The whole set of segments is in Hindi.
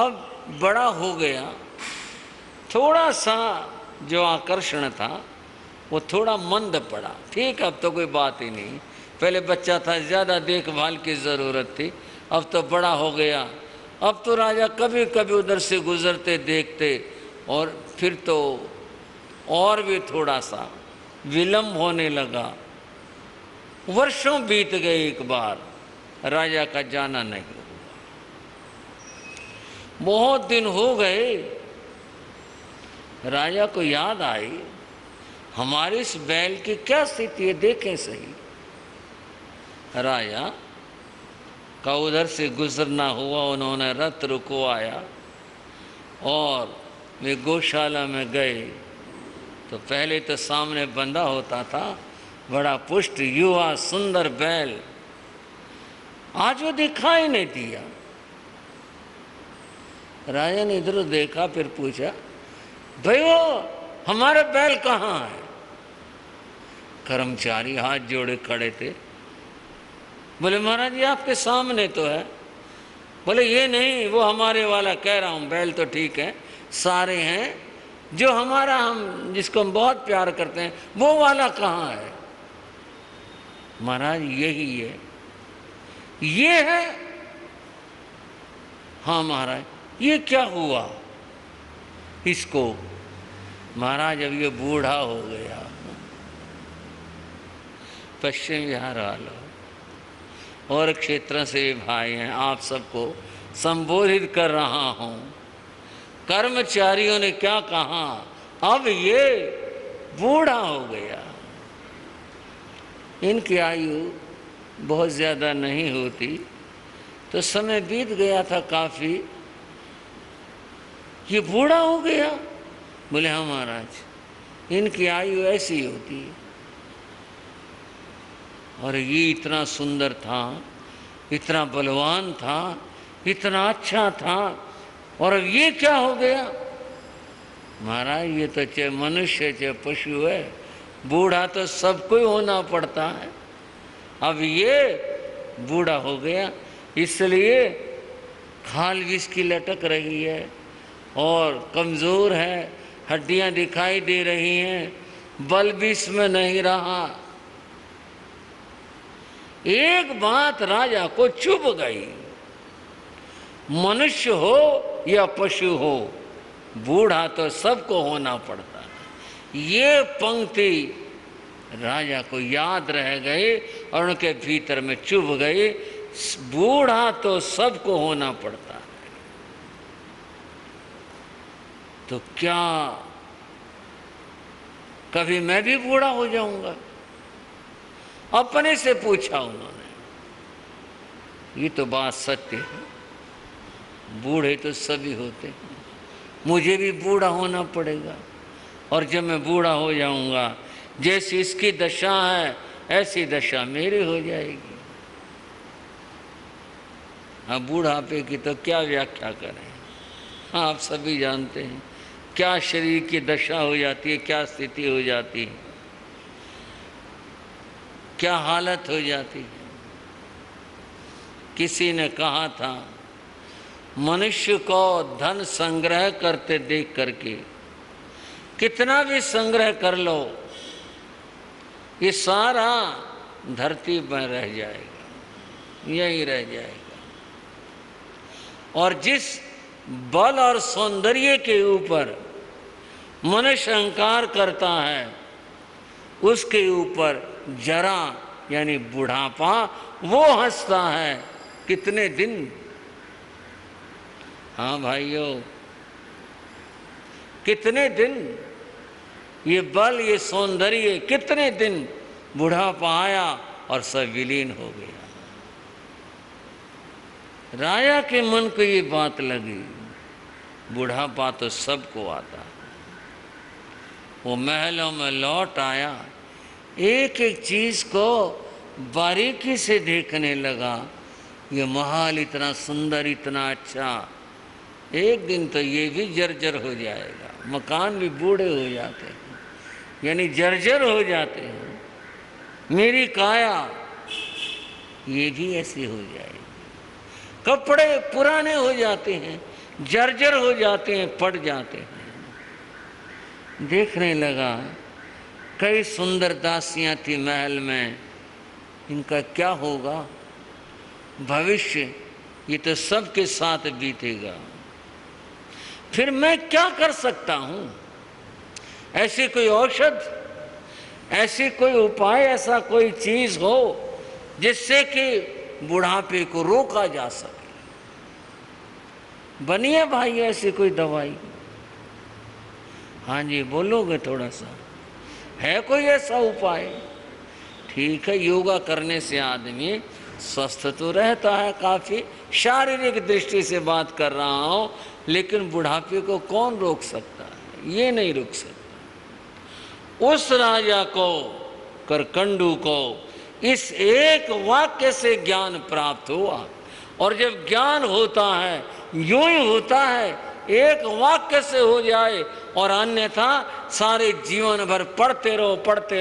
अब बड़ा हो गया, थोड़ा सा जो आकर्षण था वो थोड़ा मंद पड़ा। ठीक, अब तो कोई बात ही नहीं, पहले बच्चा था, ज़्यादा देखभाल की ज़रूरत थी, अब तो बड़ा हो गया। अब तो राजा कभी कभी उधर से गुजरते देखते, और फिर तो और भी थोड़ा सा विलम्ब होने लगा। वर्षों बीत गए, एक बार राजा का जाना नहीं हुआ। बहुत दिन हो गए, राजा को याद आई हमारे इस बैल की क्या स्थिति है, देखें सही। राजा का उधर से गुजरना हुआ, उन्होंने रथ रुकवाया और वे गौशाला में गए। तो पहले तो सामने बंधा होता था बड़ा पुष्ट युवा सुंदर बैल, आज वो दिखाई नहीं दिया। राजा ने इधर देखा, फिर पूछा, भाई वो हमारे बैल कहाँ है? कर्मचारी हाथ जोड़े खड़े थे। बोले महाराज जी आपके सामने तो है। बोले ये नहीं, वो हमारे वाला कह रहा हूँ, बैल तो ठीक है, सारे हैं, जो हमारा, हम जिसको हम बहुत प्यार करते हैं, वो वाला कहाँ है? महाराज यही है। ये है? हाँ महाराज। ये क्या हुआ इसको? महाराज अब ये बूढ़ा हो गया। पश्चिम बिहार वालों और क्षेत्र से भाई हैं, आप सबको संबोधित कर रहा हूँ। कर्मचारियों ने क्या कहा, अब ये बूढ़ा हो गया। इनकी आयु बहुत ज़्यादा नहीं होती, तो समय बीत गया था काफ़ी, ये बूढ़ा हो गया। बोले हाँ महाराज, इनकी आयु ऐसी होती है। और ये इतना सुंदर था, इतना बलवान था, इतना अच्छा था, और अब ये क्या हो गया? महाराज ये तो चाहे मनुष्य चाहे पशु है, बूढ़ा तो सबको ही होना पड़ता है। अब ये बूढ़ा हो गया, इसलिए खाल भी इसकी लटक रही है और कमज़ोर है, हड्डियां दिखाई दे रही हैं, बल भी इसमें नहीं रहा। एक बात राजा को चुभ गई, मनुष्य हो या पशु हो, बूढ़ा तो सबको होना पड़ता है। ये पंक्ति राजा को याद रह गई और उनके भीतर में चुभ गई, बूढ़ा तो सबको होना पड़ता है। तो क्या कभी मैं भी बूढ़ा हो जाऊंगा? अपने से पूछा उन्होंने। ये तो बात सत्य है, बूढ़े तो सभी होते हैं, मुझे भी बूढ़ा होना पड़ेगा। और जब मैं बूढ़ा हो जाऊंगा, जैसी इसकी दशा है ऐसी दशा मेरी हो जाएगी। हाँ, बूढ़ापे की तो क्या व्याख्या करें। हाँ, आप सभी जानते हैं क्या शरीर की दशा हो जाती है, क्या स्थिति हो जाती है, क्या हालत हो जाती है। किसी ने कहा था, मनुष्य को धन संग्रह करते देख करके कितना भी संग्रह कर लो, ये सारा धरती में रह जाएगा, यही रह जाएगा। और जिस बल और सौंदर्य के ऊपर मनुष्य अहंकार करता है, उसके ऊपर जरा यानी बुढ़ापा वो हंसता है कितने दिन। हाँ भाइयों, कितने दिन ये बल ये सौंदर्य, कितने दिन बुढ़ापा आया और सब विलीन हो गया। राजा के मन को ये बात लगी, बुढ़ापा तो सबको आता है। वो महलों में लौट आया, एक एक चीज को बारीकी से देखने लगा। ये महल इतना सुंदर, इतना अच्छा, एक दिन तो ये भी जर्जर हो जाएगा। मकान भी बूढ़े हो जाते हैं, यानी जर्जर हो जाते हैं। मेरी काया ये भी ऐसी हो जाएगी। कपड़े पुराने हो जाते हैं, जर्जर हो जाते हैं, पट जाते हैं। देखने लगा कई सुंदर दासियां थी महल में, इनका क्या होगा भविष्य, ये तो सबके साथ बीतेगा। फिर मैं क्या कर सकता हूं? ऐसी कोई औषध, ऐसी कोई उपाय, ऐसा कोई चीज हो जिससे कि बुढ़ापे को रोका जा सके। बनिए भाई ऐसी कोई दवाई? हाँ जी, बोलोगे थोड़ा सा, है कोई ऐसा उपाय? ठीक है, योगा करने से आदमी स्वस्थ तो रहता है, काफी शारीरिक दृष्टि से बात कर रहा हूं, लेकिन बुढ़ापे को कौन रोक सकता है? ये नहीं रोक सकता। उस राजा को, करकंडू को, इस एक वाक्य से ज्ञान प्राप्त हुआ। और जब ज्ञान होता है यूं ही होता है, एक वाक्य से हो जाए, और अन्यथा सारे जीवन भर पढ़ते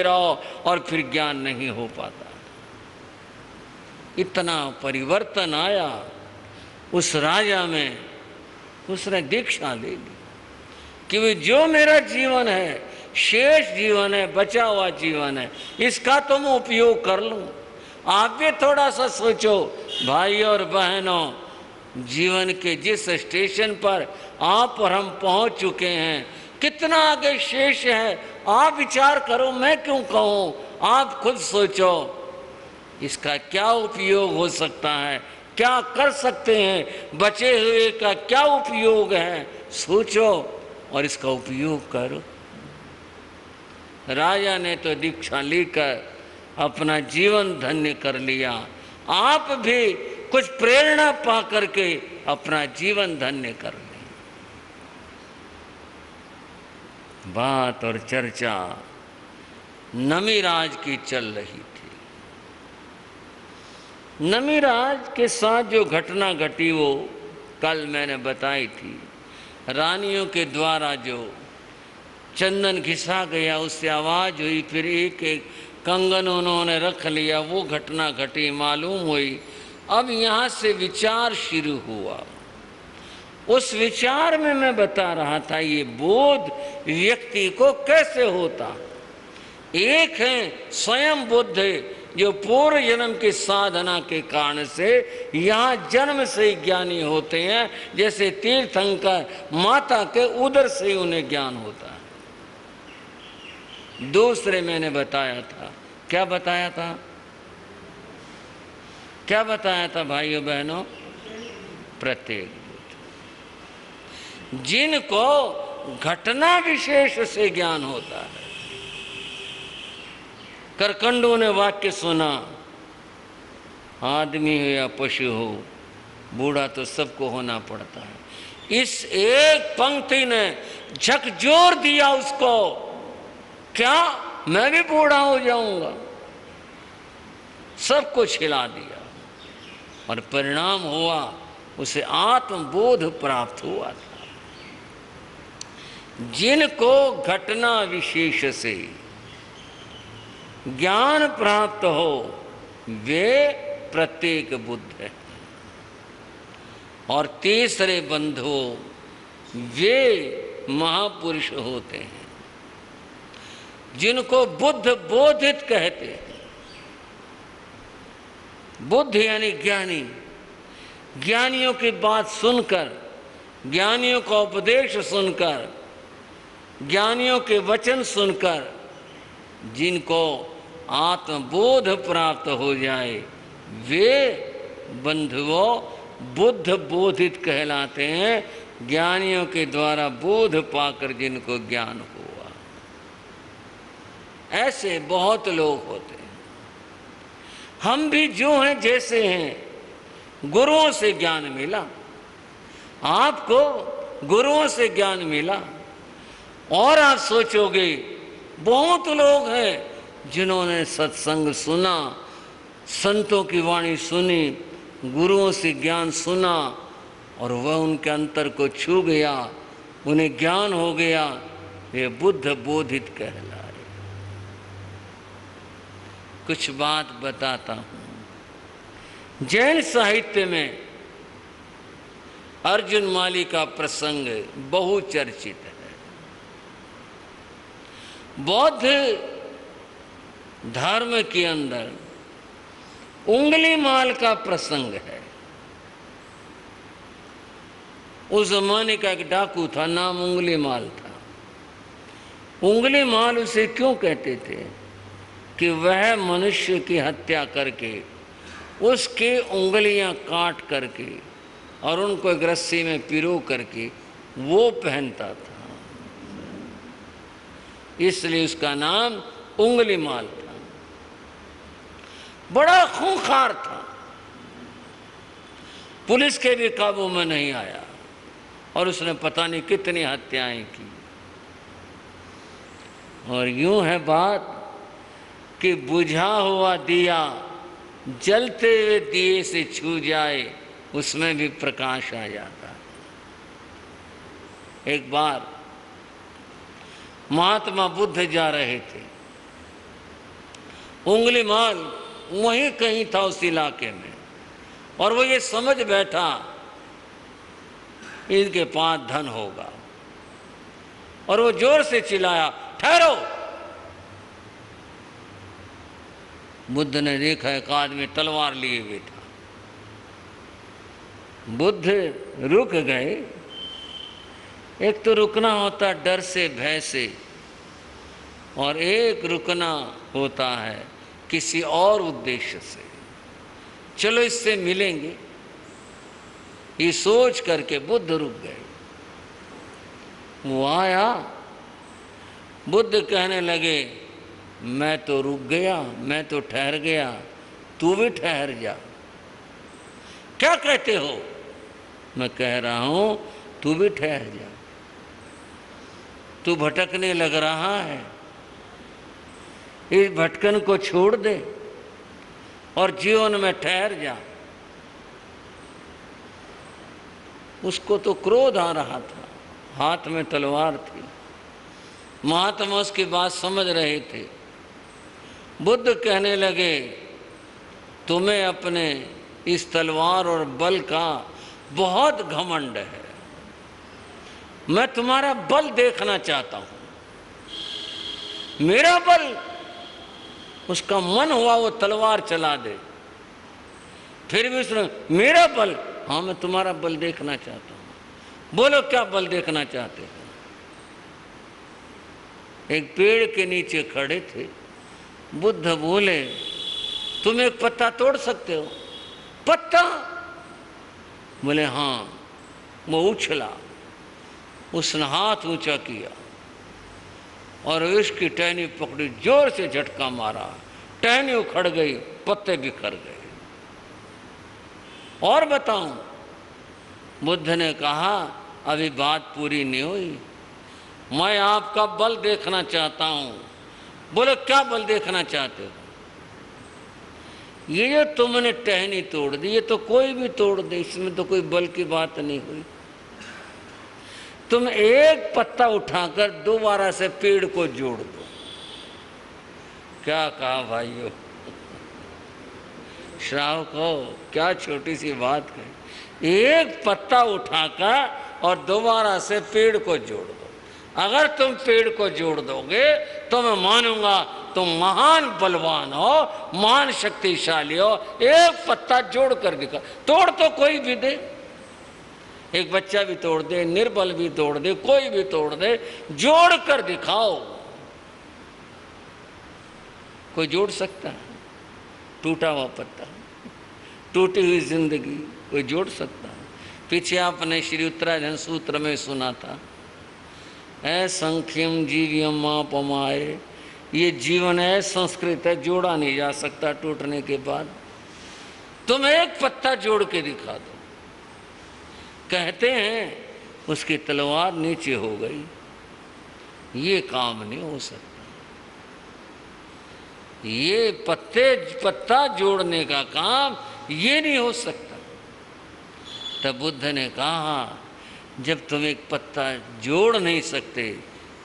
रहो और फिर ज्ञान नहीं हो पाता। इतना परिवर्तन आया उस राजा में। उसने दीक्षा ले ली कि वे जो मेरा जीवन है, शेष जीवन है, बचा हुआ जीवन है, इसका तो मैं उपयोग कर लूं। आप भी थोड़ा सा सोचो भाई और बहनों, जीवन के जिस स्टेशन पर आप और हम पहुंच चुके हैं, कितना आगे शेष है, आप विचार करो, मैं क्यों कहूं, आप खुद सोचो इसका क्या उपयोग हो सकता है, क्या कर सकते हैं, बचे हुए का क्या उपयोग है, सोचो और इसका उपयोग करो। राजा ने तो दीक्षा लेकर अपना जीवन धन्य कर लिया। आप भी कुछ प्रेरणा पा करके अपना जीवन धन्य कर लें। बात और चर्चा नमीराज की चल रही थी। नमीराज के साथ जो घटना घटी वो कल मैंने बताई थी। रानियों के द्वारा जो चंदन घिसा गया, उससे आवाज हुई, फिर एक एक कंगन उन्होंने रख लिया, वो घटना घटी, मालूम हुई। अब यहाँ से विचार शुरू हुआ। उस विचार में मैं बता रहा था ये बोध व्यक्ति को कैसे होता। एक है स्वयं बुद्ध जो पूर्व जन्म की साधना के कारण से यहाँ जन्म से ही ज्ञानी होते हैं, जैसे तीर्थंकर माता के उदर से उन्हें ज्ञान होता है। दूसरे मैंने बताया था, क्या बताया था, क्या बताया था भाइयों बहनों? प्रत्येक बुद्ध, जिनको घटना विशेष से ज्ञान होता है। करकंडू ने वाक्य सुना, आदमी हो या पशु हो, बूढ़ा तो सबको होना पड़ता है। इस एक पंक्ति ने झकझोर दिया उसको, क्या मैं भी बूढ़ा हो जाऊंगा? सब कुछ हिला दिया और परिणाम हुआ उसे आत्मबोध प्राप्त हुआ था। जिनको घटना विशेष से ज्ञान प्राप्त हो वे प्रत्येक बुद्ध है। और तीसरे बंधुओं वे महापुरुष होते हैं जिनको बुद्ध बोधित कहते हैं। बुद्ध यानी ज्ञानी, ज्ञानियों की बात सुनकर, ज्ञानियों का उपदेश सुनकर, ज्ञानियों के वचन सुनकर जिनको आत्मबोध प्राप्त हो जाए वे बंधुओं बुद्ध बोधित कहलाते हैं। ज्ञानियों के द्वारा बोध पाकर जिनको ज्ञान हुआ, ऐसे बहुत लोग होते हैं। हम भी जो हैं जैसे हैं, गुरुओं से ज्ञान मिला, आपको गुरुओं से ज्ञान मिला। और आप सोचोगे बहुत लोग हैं जिन्होंने सत्संग सुना, संतों की वाणी सुनी, गुरुओं से ज्ञान सुना और वह उनके अंतर को छू गया, उन्हें ज्ञान हो गया, वे बुद्ध बोधित कहलाए। कुछ बात बताता हूं। जैन साहित्य में अर्जुन माली का प्रसंग बहुचर्चित है। बौद्ध धर्म के अंदर उंगली माल का प्रसंग है। उस जमाने का एक डाकू था, नाम उंगली माल था। उंगली माल उसे क्यों कहते थे कि वह मनुष्य की हत्या करके उसके उंगलियां काट करके और उनको एक रस्सी में पिरो करके वो पहनता था, इसलिए उसका नाम उंगली माल था। बड़ा खूंखार था, पुलिस के भी काबू में नहीं आया और उसने पता नहीं कितनी हत्याएं की। और यूं है बात कि बुझा हुआ दिया जलते हुए दिए से छू जाए, उसमें भी प्रकाश आ जाता। एक बार महात्मा बुद्ध जा रहे थे, उंगली माल वहीं कहीं था उस इलाके में, और वो ये समझ बैठा इनके पास धन होगा, और वो जोर से चिल्लाया, ठहरो। बुद्ध ने देखा एक आदमी तलवार लिए हुए था। बुद्ध रुक गए। एक तो रुकना होता डर से, भय से, और एक रुकना होता है किसी और उद्देश्य से। चलो इससे मिलेंगे, ये सोच करके बुद्ध रुक गए। वो आया, बुद्ध कहने लगे, मैं तो रुक गया, मैं तो ठहर गया, तू भी ठहर जा। क्या कहते हो? मैं कह रहा हूं तू भी ठहर जा। तू भटकने लग रहा है, इस भटकन को छोड़ दे और जीवन में ठहर जा। उसको तो क्रोध आ रहा था, हाथ में तलवार थी। महात्मा उसकी बात समझ रहे थे। बुद्ध कहने लगे, तुम्हें अपने इस तलवार और बल का बहुत घमंड है, मैं तुम्हारा बल देखना चाहता हूं। मेरा बल, उसका मन हुआ वो तलवार चला दे, फिर भी उसने मेरा बल, हाँ मैं तुम्हारा बल देखना चाहता हूं। बोलो क्या बल देखना चाहते हो? एक पेड़ के नीचे खड़े थे। बुद्ध बोले, तुम एक पत्ता तोड़ सकते हो? पत्ता? बोले हाँ। वो उछला, उसने हाथ ऊंचा किया और उसकी टहनी पकड़ी, जोर से झटका मारा, टहनी उखड़ गई, पत्ते बिखर गए। और बताऊं? बुद्ध ने कहा, अभी बात पूरी नहीं हुई, मैं आपका बल देखना चाहता हूं। बोले क्या बल देखना चाहते हो? ये जो तुमने टहनी तोड़ दी, ये तो कोई भी तोड़ दे, इसमें तो कोई बल की बात नहीं हुई। तुम एक पत्ता उठाकर दोबारा से पेड़ को जोड़ दो। क्या कहा भाइयों? श्रावकों, क्या छोटी सी बात कही। एक पत्ता उठाकर और दोबारा से पेड़ को जोड़ दो। अगर तुम पेड़ को जोड़ दोगे तो मैं मानूंगा तुम महान बलवान हो, महान शक्तिशाली हो। एक पत्ता जोड़ कर दिखा। तोड़ तो कोई भी दे, एक बच्चा भी तोड़ दे, निर्बल भी तोड़ दे, कोई भी तोड़ दे, जोड़ कर दिखाओ। कोई जोड़ सकता है? टूटा हुआ पत्ता, टूटी हुई जिंदगी कोई जोड़ सकता है? पीछे आपने श्री उत्तराधन सूत्र में सुना था, असंख्यम जीवियम मापमाए, ये जीवन है, संस्कृत है, जोड़ा नहीं जा सकता टूटने के बाद। तुम एक पत्ता जोड़ के दिखा दो। कहते हैं उसकी तलवार नीचे हो गई। ये काम नहीं हो सकता। ये पत्ता जोड़ने का काम ये नहीं हो सकता। तब बुद्ध ने कहा, जब तुम एक पत्ता जोड़ नहीं सकते,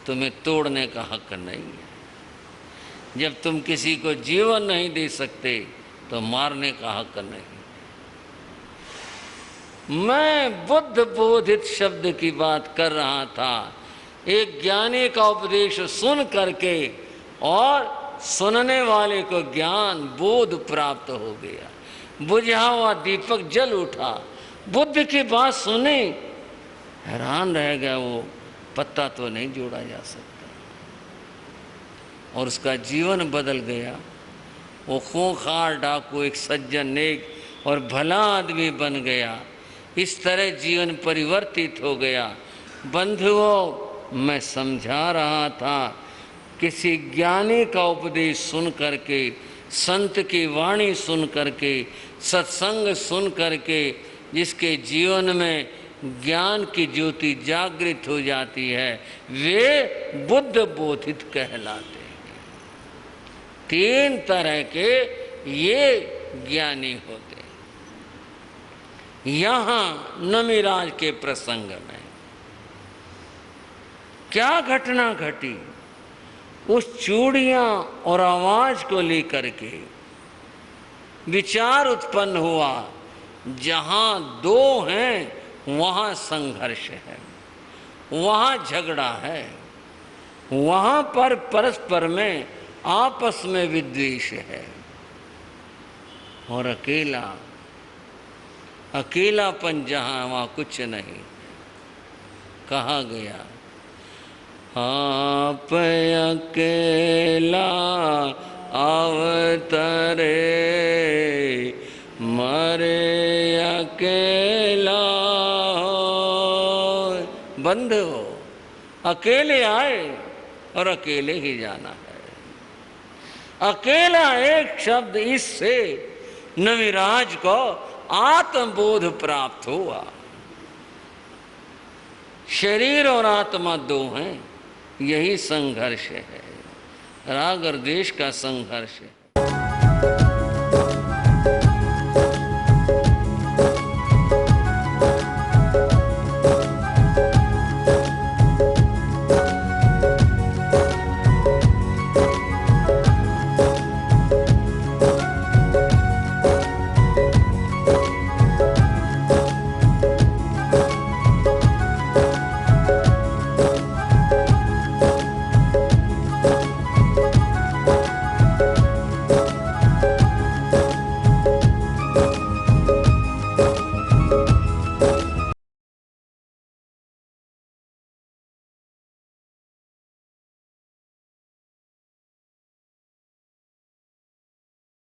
तुम्हें तोड़ने का हक नहीं है। जब तुम किसी को जीवन नहीं दे सकते, तो मारने का हक नहीं। मैं बुद्ध बोधित शब्द की बात कर रहा था। एक ज्ञानी का उपदेश सुन करके और सुनने वाले को ज्ञान बोध प्राप्त हो गया, बुझा हुआ दीपक जल उठा। बुद्ध की बात सुनी, हैरान रह गया, वो पत्ता तो नहीं जोड़ा जा सकता, और उसका जीवन बदल गया। वो खूंखार डाकू एक सज्जन, नेक और भला आदमी बन गया। इस तरह जीवन परिवर्तित हो गया। बंधुओं, मैं समझा रहा था, किसी ज्ञानी का उपदेश सुन करके, संत की वाणी सुन करके, सत्संग सुन करके जिसके जीवन में ज्ञान की ज्योति जागृत हो जाती है, वे बुद्ध बोधित कहलाते हैं। 3 तरह के ये ज्ञानी होते हैं। यहाँ नमिराज के प्रसंग में क्या घटना घटी, उस चूड़ियाँ और आवाज को लेकर के विचार उत्पन्न हुआ। जहाँ 2 हैं वहाँ संघर्ष है, वहाँ झगड़ा है, वहाँ पर परस्पर में आपस में विद्वेष है। और अकेलापन जहाँ, वहाँ कुछ नहीं। कहा गया, आप अकेला अवतरे, मरे अकेला। बंद हो, अकेले आए और अकेले ही जाना है। अकेला एक शब्द, इससे नविराज को आत्मबोध प्राप्त हुआ। शरीर और आत्मा 2 हैं, यही संघर्ष है, राग और द्वेष का संघर्ष है।